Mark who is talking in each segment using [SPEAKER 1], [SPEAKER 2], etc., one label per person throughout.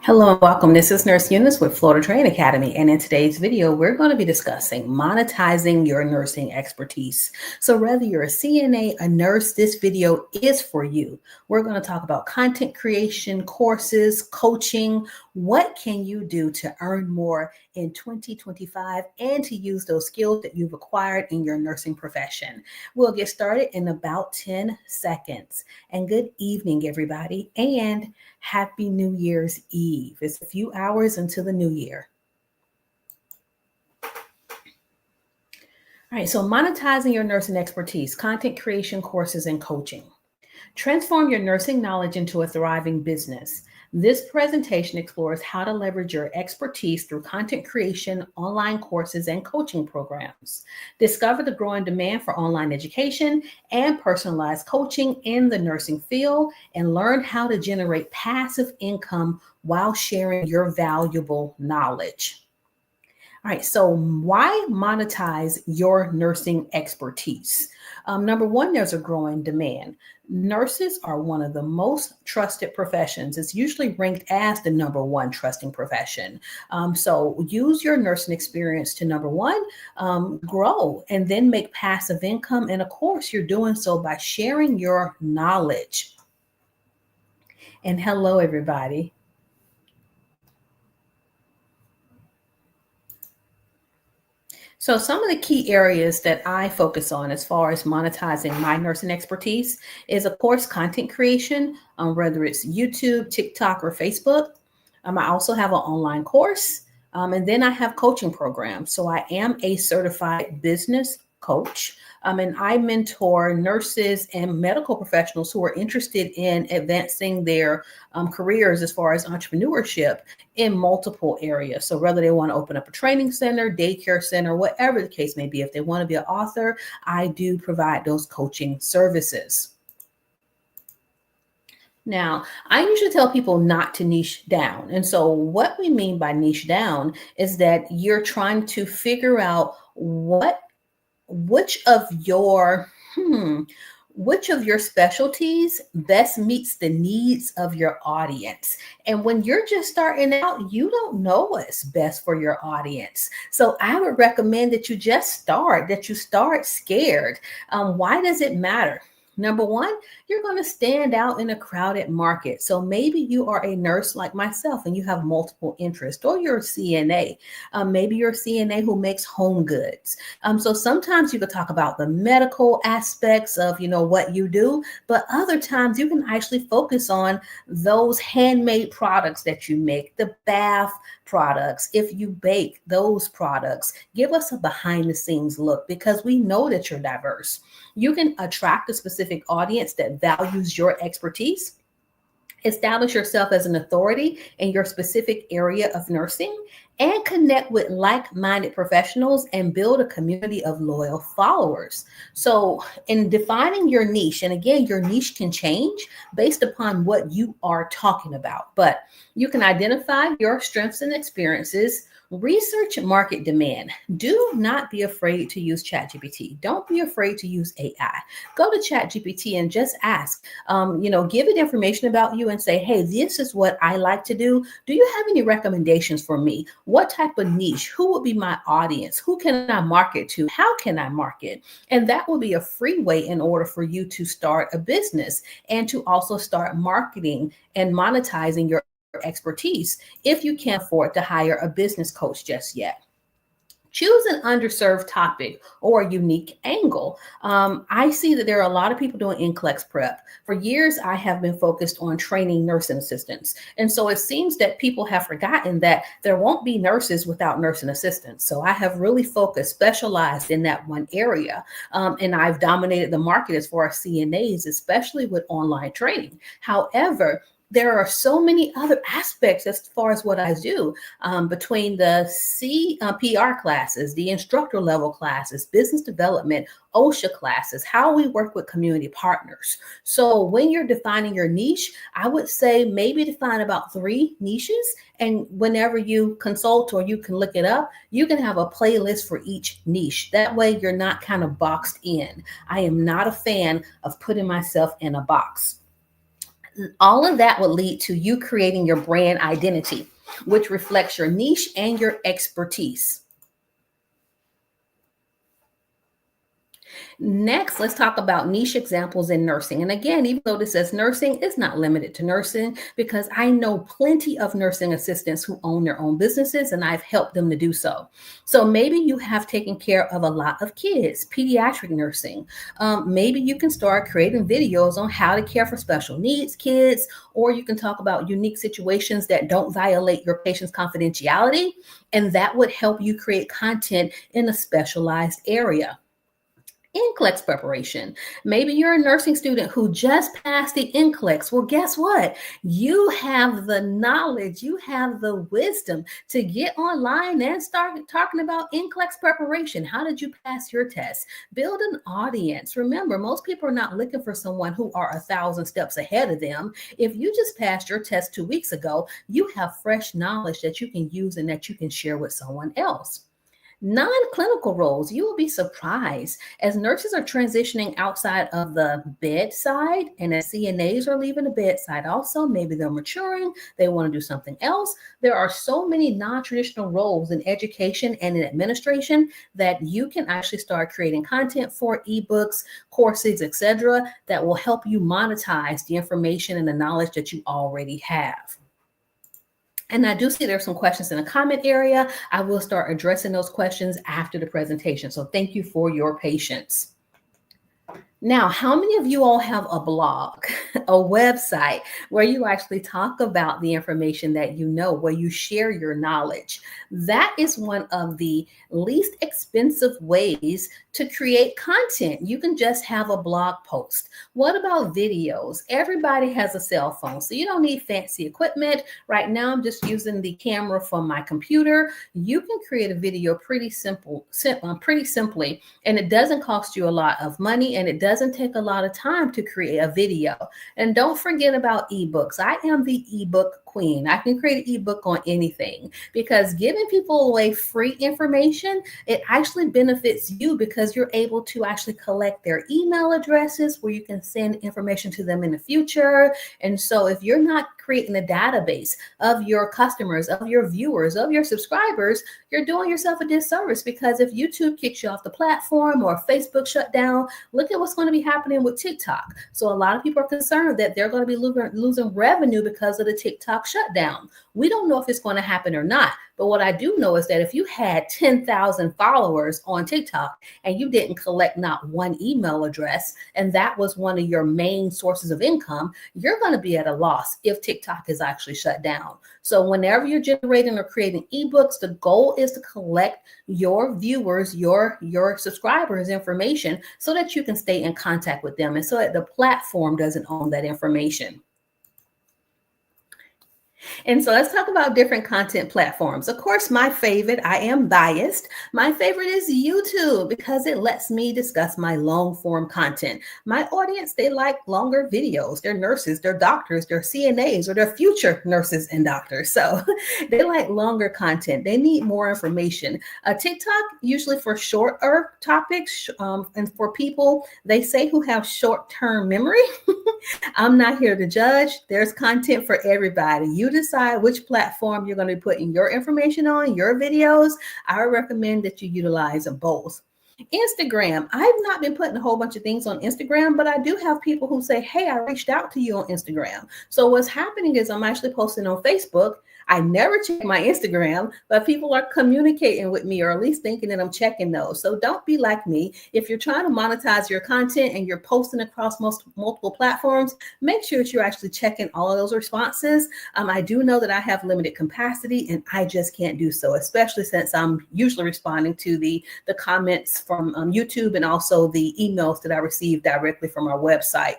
[SPEAKER 1] Hello and welcome. This is Nurse Eunice with Florida Training Academy. And in today's video, we're going to be discussing monetizing your nursing expertise. So whether you're a CNA, a nurse, this video is for you. We're going to talk about content creation, courses, coaching. What can you do to earn more in 2025 and to use those skills that you've acquired in your nursing profession? We'll get started in about 10 seconds. And good evening, everybody. And Happy New Year's Eve. It's a few hours until the new year. All right, so monetizing your nursing expertise, content creation, courses, and coaching. Transform your nursing knowledge into a thriving business. This presentation explores how to leverage your expertise through content creation, online courses, and coaching programs. Discover the growing demand for online education and personalized coaching in the nursing field, and learn how to generate passive income while sharing your valuable knowledge. All right, so why monetize your nursing expertise? Number one, there's a growing demand. Nurses are one of the most trusted professions. It's usually ranked as the number one trusting profession. So use your nursing experience to number one, grow, and then make passive income. And of course, you're doing so by sharing your knowledge. And hello, everybody. So some of the key areas that I focus on as far as monetizing my nursing expertise is, of course, content creation, whether it's YouTube, TikTok, or Facebook. I also have an online course, and then I have coaching programs. So I am a certified business coach, and I mentor nurses and medical professionals who are interested in advancing their careers as far as entrepreneurship in multiple areas. So whether they want to open up a training center, daycare center, whatever the case may be, if they want to be an author, I do provide those coaching services. Now, I usually tell people not to niche down. And so what we mean by niche down is that you're trying to figure out which of your specialties best meets the needs of your audience. And when you're just starting out, you don't know what's best for your audience. So I would recommend that you start scared. Why does it matter? Number one, you're going to stand out in a crowded market. So maybe you are a nurse like myself and you have multiple interests, or you're a CNA. Maybe you're a CNA who makes home goods. So sometimes you could talk about the medical aspects of, what you do, but other times you can actually focus on those handmade products that you make, the bath products. If you bake those products, give us a behind the scenes look, because we know that you're diverse. You can attract a specific audience that values your expertise. Establish yourself as an authority in your specific area of nursing, and connect with like-minded professionals and build a community of loyal followers. So in defining your niche, and again, your niche can change based upon what you are talking about, but you can identify your strengths and experiences. Research market demand. Do not be afraid to use ChatGPT. Don't be afraid to use AI. Go to ChatGPT and just ask, give it information about you and say, hey, this is what I like to do. Do you have any recommendations for me? What type of niche? Who would be my audience? Who can I market to? How can I market? And that will be a free way in order for you to start a business and to also start marketing and monetizing your expertise if you can't afford to hire a business coach just yet. Choose an underserved topic or a unique angle. I see that there are a lot of people doing NCLEX prep. For years, I have been focused on training nursing assistants. And so it seems that people have forgotten that there won't be nurses without nursing assistants. So I have really specialized in that one area. And I've dominated the market as far as CNAs, especially with online training. However, there are so many other aspects as far as what I do, between the CPR classes, the instructor level classes, business development, OSHA classes, how we work with community partners. So when you're defining your niche, I would say maybe define about 3 niches. And whenever you consult or you can look it up, you can have a playlist for each niche. That way you're not kind of boxed in. I am not a fan of putting myself in a box. All of that would lead to you creating your brand identity, which reflects your niche and your expertise. Next, let's talk about niche examples in nursing. And again, even though this says nursing, it's not limited to nursing, because I know plenty of nursing assistants who own their own businesses, and I've helped them to do so. So maybe you have taken care of a lot of kids, pediatric nursing. Maybe you can start creating videos on how to care for special needs kids, or you can talk about unique situations that don't violate your patient's confidentiality, and that would help you create content in a specialized area. NCLEX preparation. Maybe you're a nursing student who just passed the NCLEX. Well, guess what? You have the knowledge, you have the wisdom to get online and start talking about NCLEX preparation. How did you pass your test? Build an audience. Remember, most people are not looking for someone who are 1,000 steps ahead of them. If you just passed your test 2 weeks ago, you have fresh knowledge that you can use and that you can share with someone else. Non-clinical roles, you will be surprised as nurses are transitioning outside of the bedside, and as CNAs are leaving the bedside also, maybe they're maturing, they want to do something else. There are so many non-traditional roles in education and in administration that you can actually start creating content for, ebooks, courses, etc., that will help you monetize the information and the knowledge that you already have. And I do see there's some questions in the comment area. I will start addressing those questions after the presentation. So thank you for your patience. Now, how many of you all have a blog, a website where you actually talk about the information that you know, where you share your knowledge? That is one of the least expensive ways to create content. You can just have a blog post. What about videos? Everybody has a cell phone, so you don't need fancy equipment. Right now, I'm just using the camera from my computer. You can create a video pretty simply, and it doesn't cost you a lot of money, and it doesn't take a lot of time to create a video. And don't forget about ebooks. I am the ebook queen. I can create an ebook on anything, because giving people away free information, it actually benefits you because you're able to actually collect their email addresses where you can send information to them in the future. And so if you're not creating a database of your customers, of your viewers, of your subscribers, you're doing yourself a disservice, because if YouTube kicks you off the platform or Facebook shut down, look at what's going to be happening with TikTok. So a lot of people are concerned that they're going to be losing revenue because of the TikTok shutdown. We don't know if it's going to happen or not. But what I do know is that if you had 10,000 followers on TikTok and you didn't collect not one email address, and that was one of your main sources of income, you're going to be at a loss if TikTok is actually shut down. So whenever you're generating or creating ebooks, the goal is to collect your viewers, your subscribers' information so that you can stay in contact with them and so that the platform doesn't own that information. And so let's talk about different content platforms. Of course, my favorite, I am biased. My favorite is YouTube because it lets me discuss my long form content. My audience, they like longer videos. They're nurses, they're doctors, they're CNAs, or they're future nurses and doctors. So they like longer content. They need more information. TikTok, usually for shorter topics, and for people, they say, who have short-term memory. I'm not here to judge. There's content for everybody. You decide which platform you're going to be putting your information on, your videos. I recommend that you utilize them both. Instagram. I've not been putting a whole bunch of things on Instagram, but I do have people who say, hey, I reached out to you on Instagram. So what's happening is I'm actually posting on Facebook. I never check my Instagram, but people are communicating with me, or at least thinking that I'm checking those. So don't be like me. If you're trying to monetize your content and you're posting across multiple platforms, make sure that you're actually checking all of those responses. I do know that I have limited capacity and I just can't do so, especially since I'm usually responding to the comments from YouTube and also the emails that I receive directly from our website.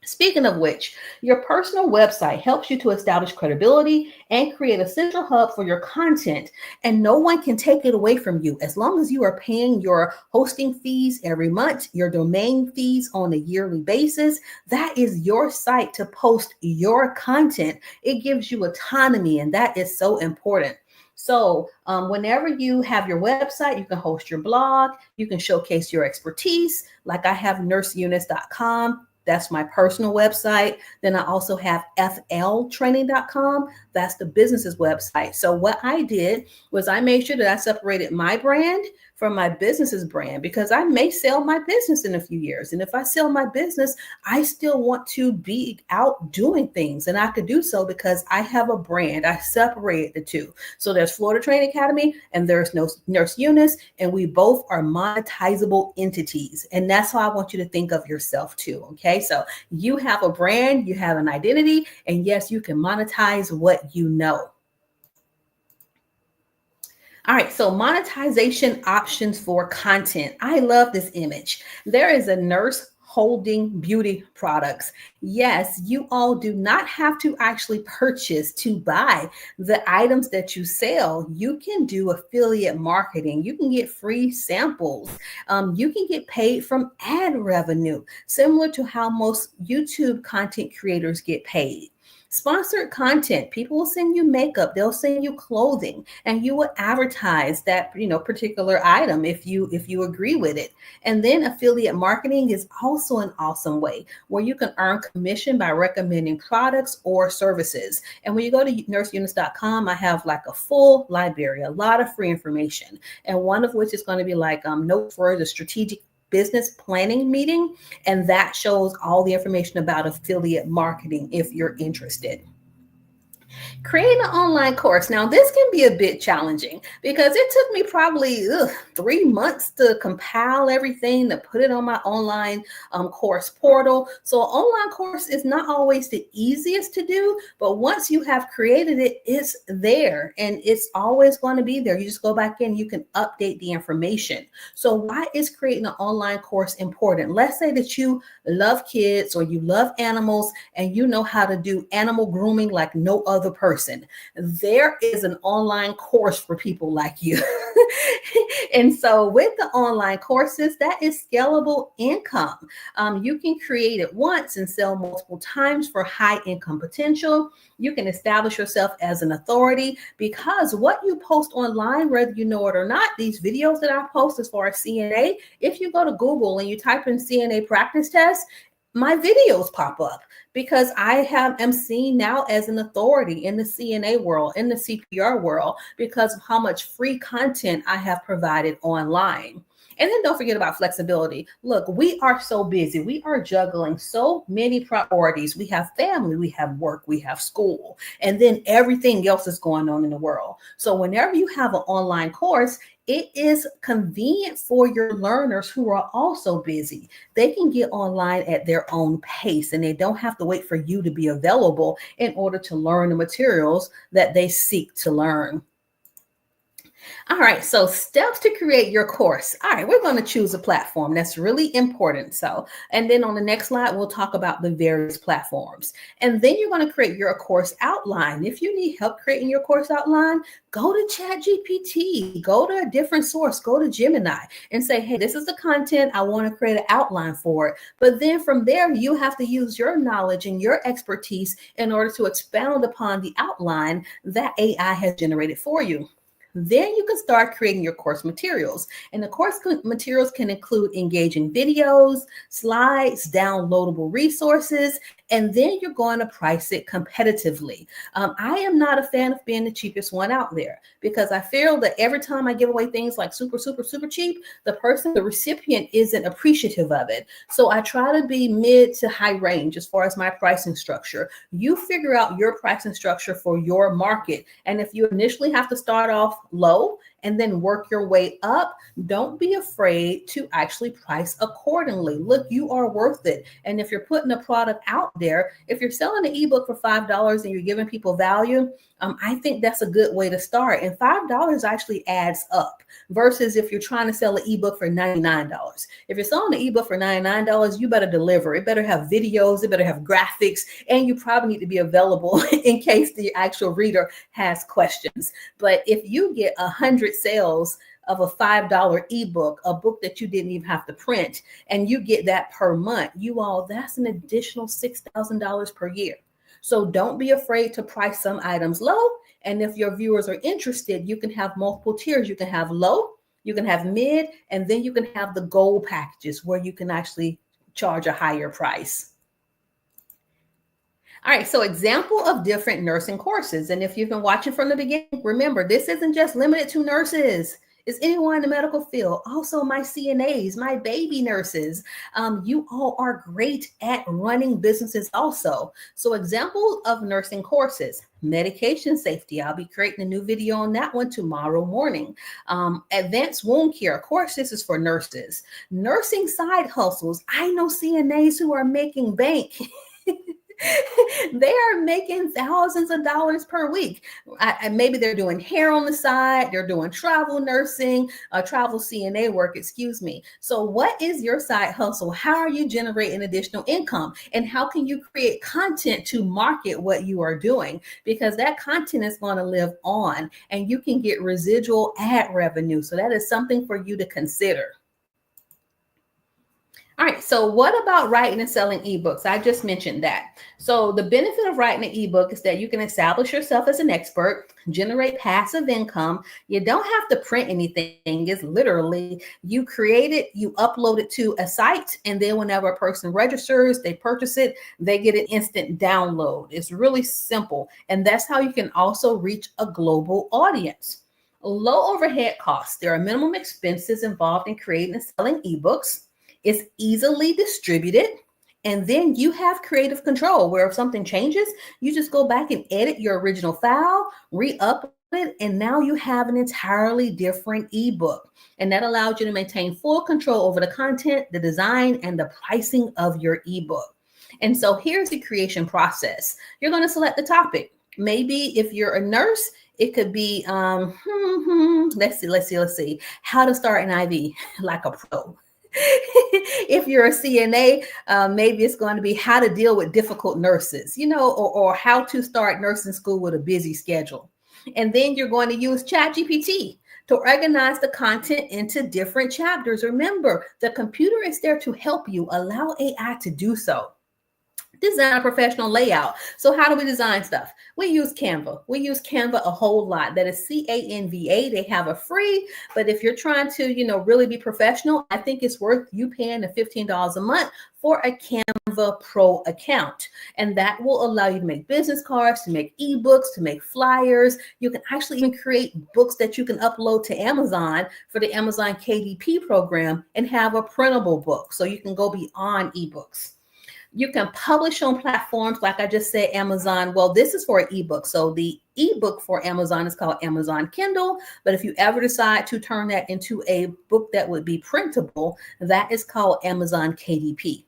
[SPEAKER 1] Speaking of which, your personal website helps you to establish credibility and create a central hub for your content, and no one can take it away from you as long as you are paying your hosting fees every month, your domain fees on a yearly basis. That is your site to post your content. It gives you autonomy, and that is so important. So whenever you have your website, you can host your blog, you can showcase your expertise. Like I have nurseeunice.com. That's my personal website. Then I also have fltraining.com. That's the business's website. So what I did was I made sure that I separated my brand from my business's brand, because I may sell my business in a few years. And if I sell my business, I still want to be out doing things. And I could do so because I have a brand. I separated the two. So there's Florida Training Academy and there's Nurse Eunice, and we both are monetizable entities. And that's how I want you to think of yourself too. Okay. So you have a brand, you have an identity, and yes, you can monetize what you know. All right, so monetization options for content. I love this image. There is a nurse holding beauty products. Yes, you all do not have to actually purchase to buy the items that you sell. You can do affiliate marketing. You can get free samples. You can get paid from ad revenue, similar to how most YouTube content creators get paid. Sponsored content, people will send you makeup, they'll send you clothing, and you will advertise that particular item if you agree with it. And then affiliate marketing is also an awesome way where you can earn commission by recommending products or services. And when you go to nurseeunice.com, I have like a full library, a lot of free information, and one of which is going to be like notes for the strategic business planning meeting, and that shows all the information about affiliate marketing if you're interested. Creating an online course. Now, this can be a bit challenging because it took me probably 3 months to compile everything, to put it on my online course portal. So an online course is not always the easiest to do, but once you have created it, it's there and it's always going to be there. You just go back in, you can update the information. So why is creating an online course important? Let's say that you love kids or you love animals and you know how to do animal grooming like no other person. There is an online course for people like you. And so with the online courses, that is scalable income. You can create it once and sell multiple times for high income potential. You can establish yourself as an authority because what you post online, whether you know it or not, these videos that I post as far as CNA, if you go to Google and you type in CNA practice test, my videos pop up because I am seen now as an authority in the CNA world, in the CPR world, because of how much free content I have provided online. And then don't forget about flexibility. Look, we are so busy. We are juggling so many priorities. We have family, we have work, we have school, and then everything else is going on in the world. So whenever you have an online course, it is convenient for your learners who are also busy. They can get online at their own pace and they don't have to wait for you to be available in order to learn the materials that they seek to learn. All right, so steps to create your course. All right, we're going to choose a platform. That's really important. So, and then on the next slide, we'll talk about the various platforms. And then you're going to create your course outline. If you need help creating your course outline, go to ChatGPT, go to a different source, go to Gemini and say, hey, this is the content. I want to create an outline for it. But then from there, you have to use your knowledge and your expertise in order to expound upon the outline that AI has generated for you. Then you can start creating your course materials. And the course materials can include engaging videos, slides, downloadable resources, and then you're going to price it competitively. I am not a fan of being the cheapest one out there because I feel that every time I give away things like super cheap, the recipient isn't appreciative of it. So I try to be mid to high range as far as my pricing structure. You figure out your pricing structure for your market. And if you initially have to start off low and then work your way up, don't be afraid to actually price accordingly. Look, you are worth it. And if you're putting a product out there, if you're selling an ebook for $5 and you're giving people value, I think that's a good way to start. And $5 actually adds up versus if you're trying to sell an ebook for $99. If you're selling an ebook for $99, you better deliver. It better have videos, it better have graphics, and you probably need to be available in case the actual reader has questions. But if you get 100 sales of a $5 ebook, a book that you didn't even have to print, and you get that per month, that's an additional $6,000 per year. So don't be afraid to price some items low. And if your viewers are interested, you can have multiple tiers. You can have low, you can have mid, and then you can have the gold packages where you can actually charge a higher price. All right, so example of different nursing courses. And if you've been watching from the beginning, remember, this isn't just limited to nurses. It's anyone in the medical field. Also, my CNAs, my baby nurses. You all are great at running businesses also. So example of nursing courses, medication safety. I'll be creating a new video on that one tomorrow morning. Advanced wound care. Of course, this is for nurses. Nursing side hustles. I know CNAs who are making bank. They are making thousands of dollars per week. Maybe they're doing hair on the side, they're doing travel nursing, travel CNA work, excuse me. So what is your side hustle? How are you generating additional income? And how can you create content to market what you are doing? Because that content is going to live on and you can get residual ad revenue. So that is something for you to consider. All right, so what about writing and selling ebooks? I just mentioned that. So the benefit of writing an ebook is that you can establish yourself as an expert, generate passive income. You don't have to print anything. It's literally you create it, you upload it to a site, and then whenever a person registers, they purchase it, they get an instant download. It's really simple. And that's how you can also reach a global audience. Low overhead costs. There are minimum expenses involved in creating and selling ebooks. It's easily distributed. And then you have creative control where if something changes, you just go back and edit your original file, re-upload it, and now you have an entirely different ebook. And that allows you to maintain full control over the content, the design, and the pricing of your ebook. And so here's the creation process. You're going to select the topic. Maybe if you're a nurse, it could be, let's see, how to start an IV like a pro. If you're a CNA, maybe it's going to be how to deal with difficult nurses, or how to start nursing school with a busy schedule. And then you're going to use ChatGPT to organize the content into different chapters. Remember, the computer is there to help you. Allow AI to do so. Design a professional layout. So how do we design stuff? We use Canva. We use Canva a whole lot. That is Canva. They have a free, but if you're trying to, really be professional, I think it's worth you paying the $15 a month for a Canva Pro account. And that will allow you to make business cards, to make ebooks, to make flyers. You can actually even create books that you can upload to Amazon for the Amazon KDP program and have a printable book. So you can go beyond ebooks. You can publish on platforms like I just said, Amazon. Well, this is for an ebook. So the ebook for Amazon is called Amazon Kindle. But if you ever decide to turn that into a book that would be printable, that is called Amazon KDP.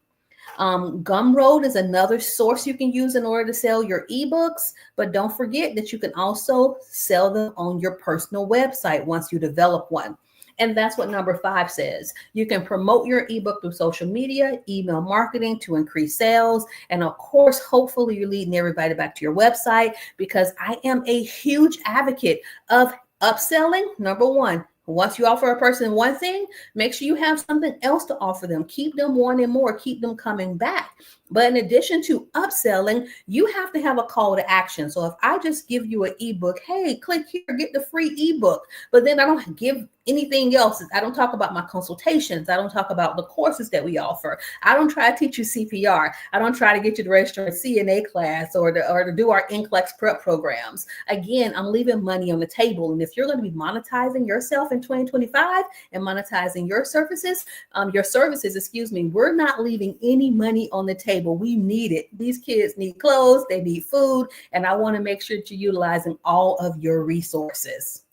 [SPEAKER 1] Gumroad is another source you can use in order to sell your ebooks. But don't forget that you can also sell them on your personal website once you develop one. And that's what number 5 says. You can promote your ebook through social media, email marketing to increase sales. And of course, hopefully you're leading everybody back to your website, because I am a huge advocate of upselling. Number 1, once you offer a person one thing, make sure you have something else to offer them. Keep them wanting more, keep them coming back. But in addition to upselling, you have to have a call to action. So if I just give you an ebook, hey, click here, get the free ebook, but then I don't give anything else. I don't talk about my consultations. I don't talk about the courses that we offer. I don't try to teach you CPR. I don't try to get you to register a CNA class or to do our NCLEX prep programs. Again, I'm leaving money on the table. And if you're going to be monetizing yourself in 2025 and monetizing your services, we're not leaving any money on the table. We need it. These kids need clothes, they need food, and I want to make sure that you're utilizing all of your resources.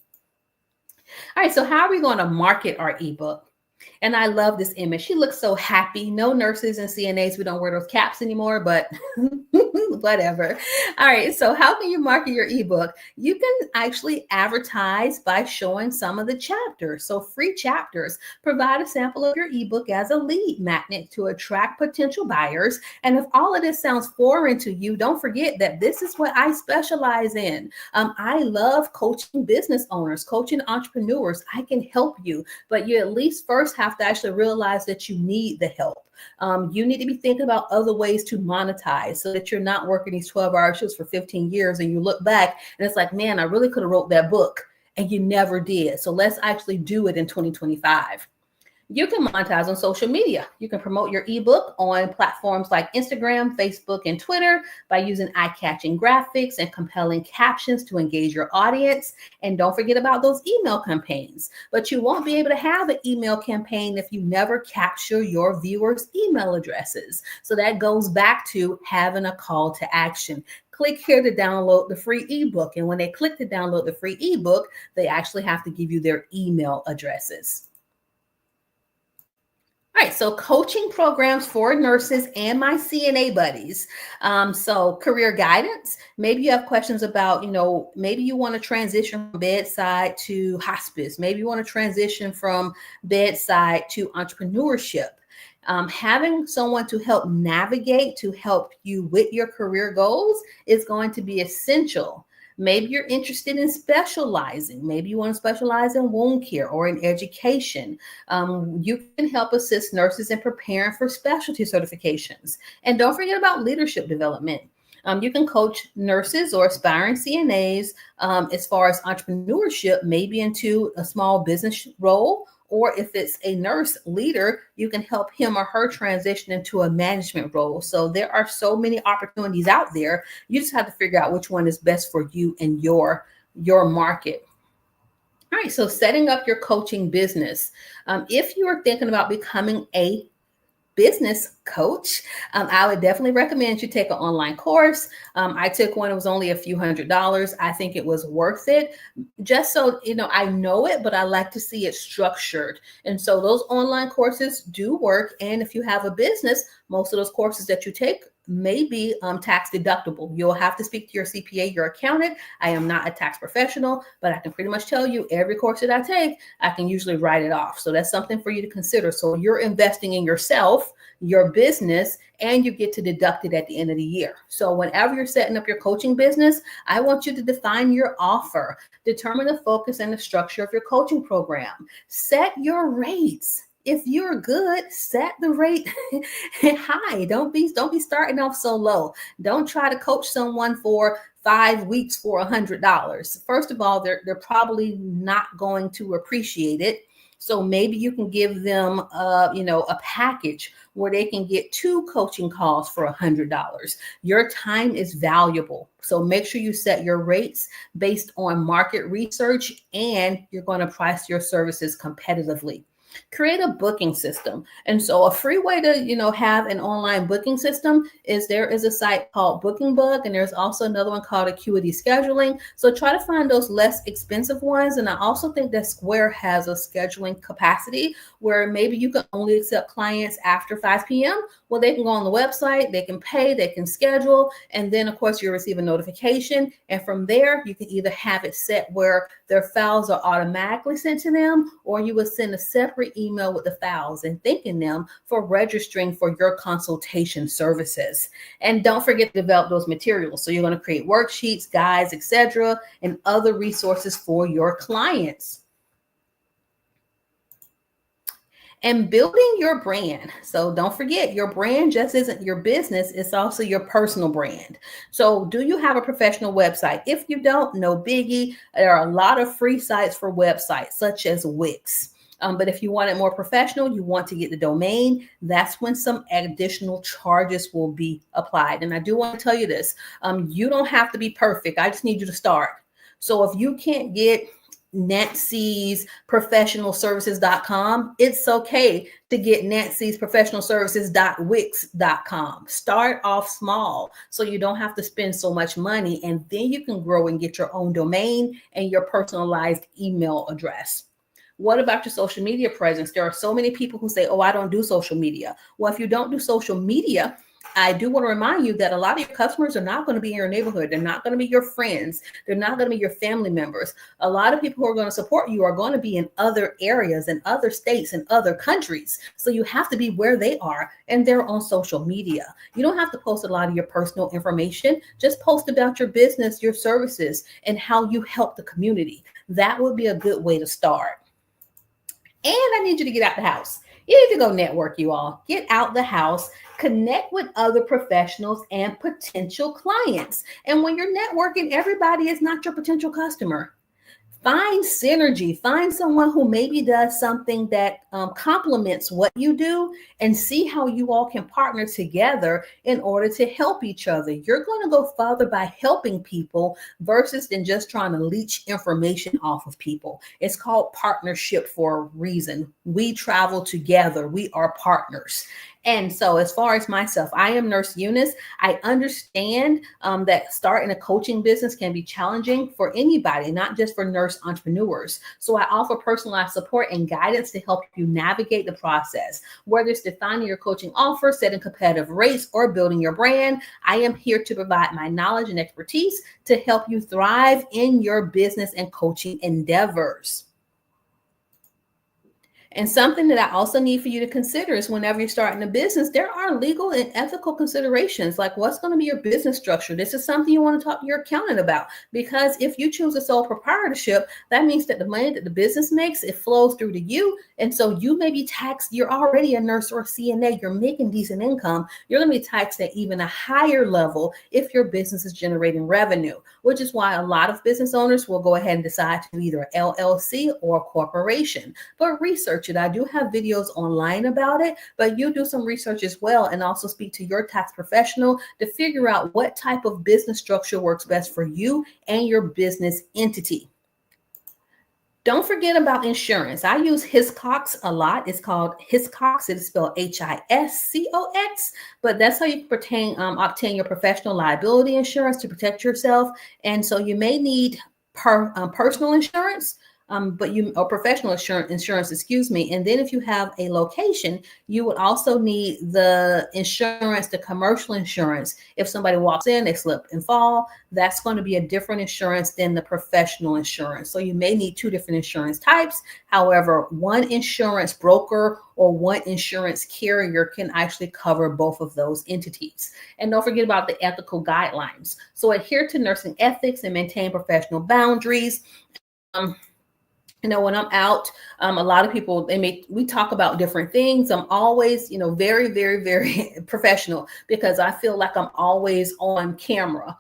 [SPEAKER 1] All right, so how are we going to market our ebook? And I love this image. She looks so happy. No nurses and CNAs, we don't wear those caps anymore, but whatever. All right, so how can you market your ebook? You can actually advertise by showing some of the chapters. So free chapters. Provide a sample of your ebook as a lead magnet to attract potential buyers. And if all of this sounds foreign to you, don't forget that this is what I specialize in. I love coaching business owners, coaching entrepreneurs. I can help you, but you at least first have to actually realize that you need the help. You need to be thinking about other ways to monetize so that you're not working these 12-hour shifts for 15 years and you look back and it's like, man, I really could have wrote that book and you never did. So let's actually do it in 2025. You can monetize on social media. You can promote your ebook on platforms like Instagram, Facebook, and Twitter by using eye-catching graphics and compelling captions to engage your audience. And don't forget about those email campaigns. But you won't be able to have an email campaign if you never capture your viewers' email addresses. So that goes back to having a call to action. Click here to download the free ebook. And when they click to download the free ebook, they actually have to give you their email addresses. All right, so coaching programs for nurses and my CNA buddies. So career guidance. Maybe you have questions about, maybe you want to transition from bedside to hospice. Maybe you want to transition from bedside to entrepreneurship. Having someone to help navigate, to help you with your career goals is going to be essential. Maybe you're interested in specializing. Maybe you want to specialize in wound care or in education. You can help assist nurses in preparing for specialty certifications. And don't forget about leadership development. You can coach nurses or aspiring CNAs as far as entrepreneurship, maybe into a small business role, or if it's a nurse leader, you can help him or her transition into a management role. So there are so many opportunities out there. You just have to figure out which one is best for you and your market. All right, so setting up your coaching business. If you are thinking about becoming a business coach, I would definitely recommend you take an online course. I took one, it was only a few $100s. I think it was worth it. Just so, I know it, but I like to see it structured. And so those online courses do work. And if you have a business, most of those courses that you take may be tax deductible. You'll have to speak to your CPA, your accountant. I am not a tax professional, but I can pretty much tell you every course that I take, I can usually write it off. So that's something for you to consider. So you're investing in yourself, your business, and you get to deduct it at the end of the year. So whenever you're setting up your coaching business, I want you to define your offer, determine the focus and the structure of your coaching program, set your rates. If you're good, set the rate high. Don't be starting off so low. Don't try to coach someone for 5 weeks for $100. First of all, they're probably not going to appreciate it. So maybe you can give them, a package where they can get 2 coaching calls for $100. Your time is valuable. So make sure you set your rates based on market research, and you're going to price your services competitively. Create a booking system. And so a free way to, have an online booking system is there is a site called Booking Bug, and there's also another one called Acuity Scheduling. So try to find those less expensive ones. And I also think that Square has a scheduling capacity where maybe you can only accept clients after 5 p.m. Well, they can go on the website, they can pay, they can schedule, and then of course you'll receive a notification. And from there, you can either have it set where their files are automatically sent to them, or you would send a separate email with the files and thanking them for registering for your consultation services. And don't forget to develop those materials. So you're going to create worksheets, guides, etc., and other resources for your clients. And building your brand. So don't forget, your brand just isn't your business, it's also your personal brand. So do you have a professional website? If you don't, no biggie. There are a lot of free sites for websites, such as Wix. But if you want it more professional, you want to get the domain, that's when some additional charges will be applied. And I do want to tell you this, you don't have to be perfect. I just need you to start. So if you can't get Nancy's professional services.com, it's okay to get Nancy's professional services.wix.com. Start off small so you don't have to spend so much money, and then you can grow and get your own domain and your personalized email address. What about your social media presence? There are so many people who say, oh, I don't do social media. Well, if you don't do social media, I do want to remind you that a lot of your customers are not going to be in your neighborhood. They're not going to be your friends. They're not going to be your family members. A lot of people who are going to support you are going to be in other areas, in other states, in other countries. So you have to be where they are, and they're on social media. You don't have to post a lot of your personal information. Just post about your business, your services, and how you help the community. That would be a good way to start. And I need you to get out the house. You need to go network, you all. Get out the house, connect with other professionals and potential clients. And when you're networking, everybody is not your potential customer. Find synergy, find someone who maybe does something that complements what you do, and see how you all can partner together in order to help each other. You're going to go further by helping people versus than just trying to leech information off of people. It's called partnership for a reason. We travel together, we are partners. And so, as far as myself, I am Nurse Eunice. I understand that starting a coaching business can be challenging for anybody, not just for nurse entrepreneurs. So, I offer personalized support and guidance to help you navigate the process. Whether it's defining your coaching offer, setting competitive rates, or building your brand, I am here to provide my knowledge and expertise to help you thrive in your business and coaching endeavors. And something that I also need for you to consider is whenever you're starting a business, there are legal and ethical considerations, like what's going to be your business structure. This is something you want to talk to your accountant about, because if you choose a sole proprietorship, that means that the money that the business makes, it flows through to you. And so you may be taxed. You're already a nurse or a CNA. You're making decent income. You're going to be taxed at even a higher level if your business is generating revenue, which is why a lot of business owners will go ahead and decide to do either an LLC or a corporation. But research it. I do have videos online about it, but you do some research as well, and also speak to your tax professional to figure out what type of business structure works best for you and your business entity. Don't forget about insurance. I use Hiscox a lot. It's called Hiscox. It's spelled Hiscox, but that's how you obtain your professional liability insurance to protect yourself. And so you may need personal insurance, or professional insurance, excuse me. And then if you have a location, you would also need the insurance, the commercial insurance. If somebody walks in, they slip and fall, that's going to be a different insurance than the professional insurance. So you may need two different insurance types. However, one insurance broker or one insurance carrier can actually cover both of those entities. And don't forget about the ethical guidelines. So adhere to nursing ethics and maintain professional boundaries. When I'm out, a lot of people, we talk about different things. I'm always, very, very, very professional, because I feel like I'm always on camera.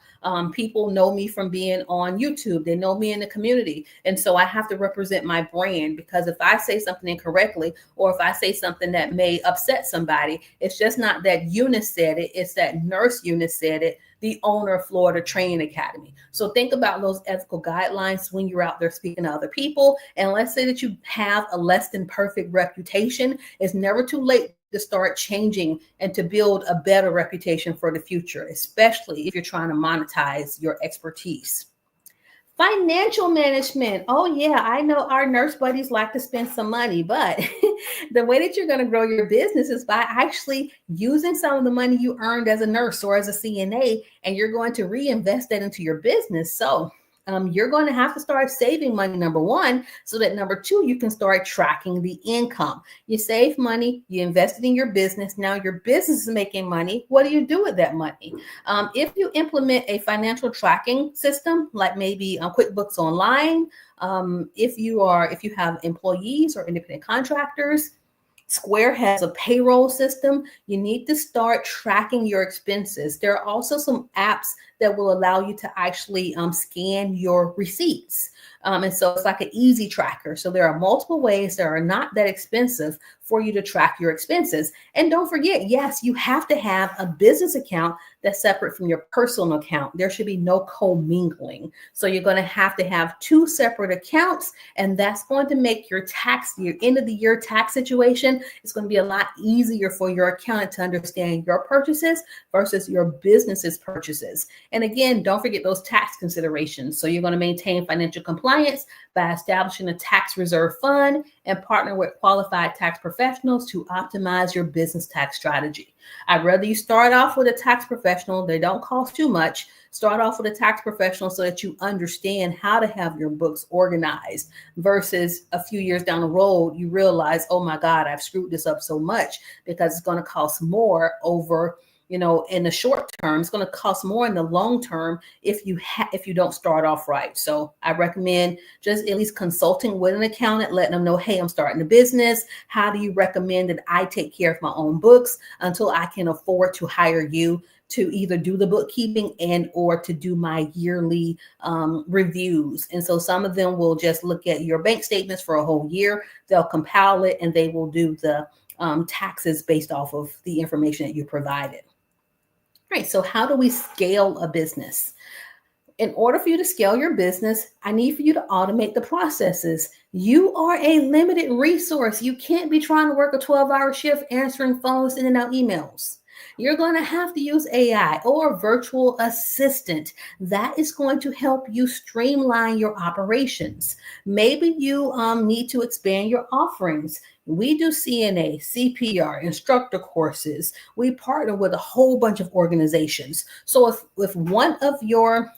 [SPEAKER 1] People know me from being on YouTube. They know me in the community. And so I have to represent my brand, because if I say something incorrectly, or if I say something that may upset somebody, it's just not that Eunice said it. It's that Nurse Eunice said it, the owner of Florida Training Academy. So think about those ethical guidelines when you're out there speaking to other people. And let's say that you have a less than perfect reputation. It's never too late to start changing and to build a better reputation for the future, especially if you're trying to monetize your expertise. Financial management. Oh, yeah, I know our nurse buddies like to spend some money, but the way that you're going to grow your business is by actually using some of the money you earned as a nurse or as a CNA, and you're going to reinvest that into your business. So you're going to have to start saving money, number one, so that number two, you can start tracking the income. You save money, you invest it in your business. Now your business is making money. What do you do with that money? If you implement a financial tracking system, like maybe QuickBooks Online, if you have employees or independent contractors, Square has a payroll system. You need to start tracking your expenses. There are also some apps that will allow you to actually scan your receipts. And so it's like an easy tracker. So there are multiple ways that are not that expensive for you to track your expenses. And don't forget, yes, you have to have a business account that's separate from your personal account. There should be no commingling. So you're going to have two separate accounts, and that's going to make your end of the year tax situation. It's going to be a lot easier for your accountant to understand your purchases versus your business's purchases. And again, don't forget those tax considerations. So you're going to maintain financial compliance by establishing a tax reserve fund and partner with qualified tax professionals to optimize your business tax strategy. I'd rather you start off with a tax professional. They don't cost too much. Start off with a tax professional so that you understand how to have your books organized, versus a few years down the road, you realize, oh my God, I've screwed this up so much, because it's going to cost more over, in the short term. It's going to cost more in the long term if you don't start off right. So I recommend just at least consulting with an accountant, letting them know, hey, I'm starting a business. How do you recommend that I take care of my own books until I can afford to hire you? to either do the bookkeeping and or to do my yearly reviews. And so some of them will just look at your bank statements for a whole year. They'll compile it and they will do the taxes based off of the information that you provided. All right, so how do we scale a business? In order for you to scale your business, I need for you to automate the processes. You are a limited resource. You can't be trying to work a 12-hour shift answering phones, sending out emails. You're going to have to use AI or a virtual assistant. That is going to help you streamline your operations. Maybe you need to expand your offerings. We do CNA, CPR, instructor courses. We partner with a whole bunch of organizations. So if one of your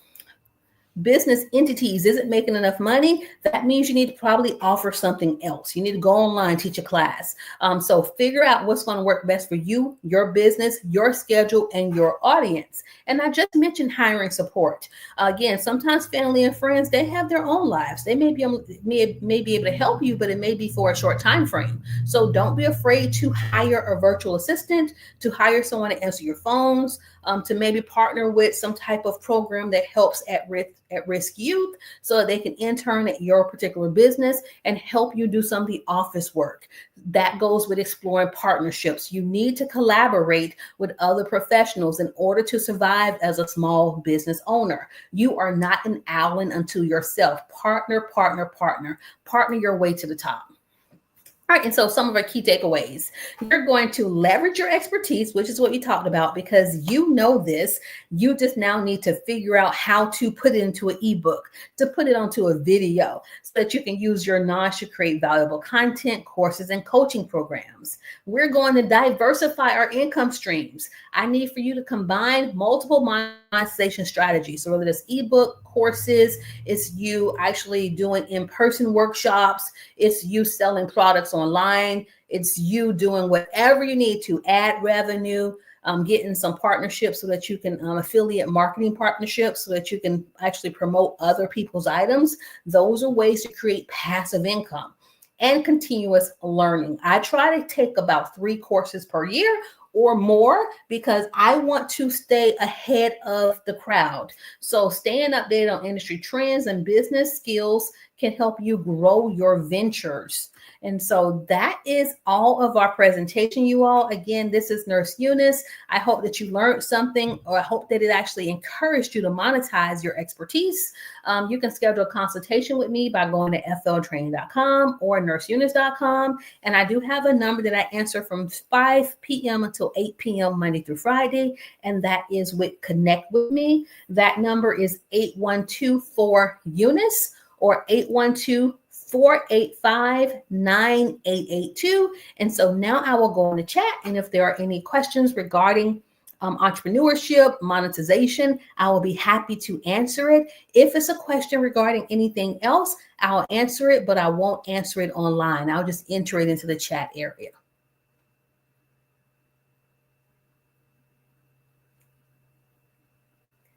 [SPEAKER 1] business entities isn't making enough money, that means you need to probably offer something else. You need to go online, teach a class. So figure out what's going to work best for you, your business, your schedule, and your audience. And I just mentioned hiring support. Again, sometimes family and friends, they have their own lives. They may be able to help you, but it may be for a short time frame. So don't be afraid to hire a virtual assistant, to hire someone to answer your phones, to maybe partner with some type of program that helps at-risk youth so that they can intern at your particular business and help you do some of the office work. That goes with exploring partnerships. You need to collaborate with other professionals in order to survive as a small business owner. You are not an island unto yourself. Partner your way to the top. All right, and so some of our key takeaways. You're going to leverage your expertise, which is what we talked about, because you know this. You just now need to figure out how to put it into an ebook, to put it onto a video, so that you can use your knowledge to create valuable content, courses, and coaching programs. We're going to diversify our income streams. I need for you to combine multiple monetization strategies. So whether it's ebook, courses, it's you actually doing in-person workshops, it's you selling products online, it's you doing whatever you need to add revenue, getting some partnerships so that you can affiliate marketing partnerships so that you can actually promote other people's items. Those are ways to create passive income. And continuous learning. I try to take about 3 courses per year or more because I want to stay ahead of the crowd. So staying updated on industry trends and business skills can help you grow your ventures. And so that is all of our presentation, you all. Again, this is Nurse Eunice. I hope that you learned something, or I hope that it actually encouraged you to monetize your expertise. You can schedule a consultation with me by going to fltraining.com or nurseeunice.com. And I do have a number that I answer from 5 p.m. until 8 p.m. Monday through Friday. And that is with Connect With Me. That number is 812-4-EUNICE or 812-485-9882. And so now I will go in the chat. And if there are any questions regarding entrepreneurship, monetization, I will be happy to answer it. If it's a question regarding anything else, I'll answer it, but I won't answer it online. I'll just enter it into the chat area.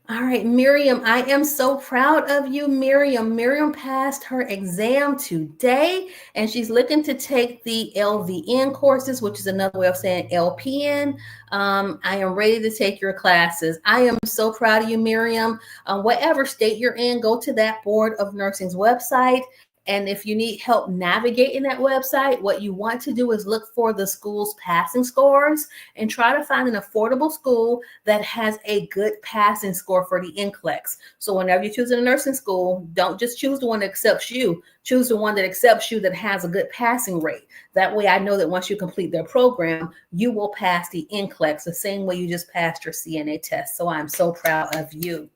[SPEAKER 1] All right, Miriam, I am so proud of you, Miriam. Miriam passed her exam today, and she's looking to take the LVN courses, which is another way of saying LPN. I am ready to take your classes. I am so proud of you, Miriam. Whatever state you're in, go to that Board of Nursing's website. And if you need help navigating that website, what you want to do is look for the school's passing scores and try to find an affordable school that has a good passing score for the NCLEX. So whenever you're choosing a nursing school, don't just choose the one that accepts you. Choose the one that accepts you that has a good passing rate. That way I know that once you complete their program, you will pass the NCLEX the same way you just passed your CNA test. So I'm so proud of you.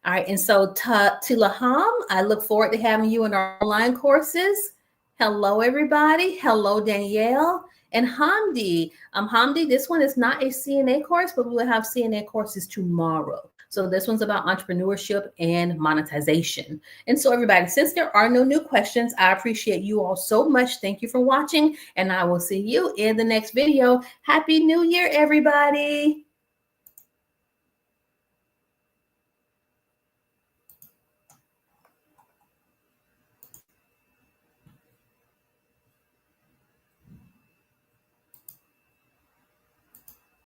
[SPEAKER 1] All right, and so to Laham, I look forward to having you in our online courses. Hello, everybody. Hello, Danielle. And Hamdi. Hamdi, this one is not a CNA course, but we will have CNA courses tomorrow. So this one's about entrepreneurship and monetization. And so everybody, since there are no new questions, I appreciate you all so much. Thank you for watching, and I will see you in the next video. Happy New Year, everybody.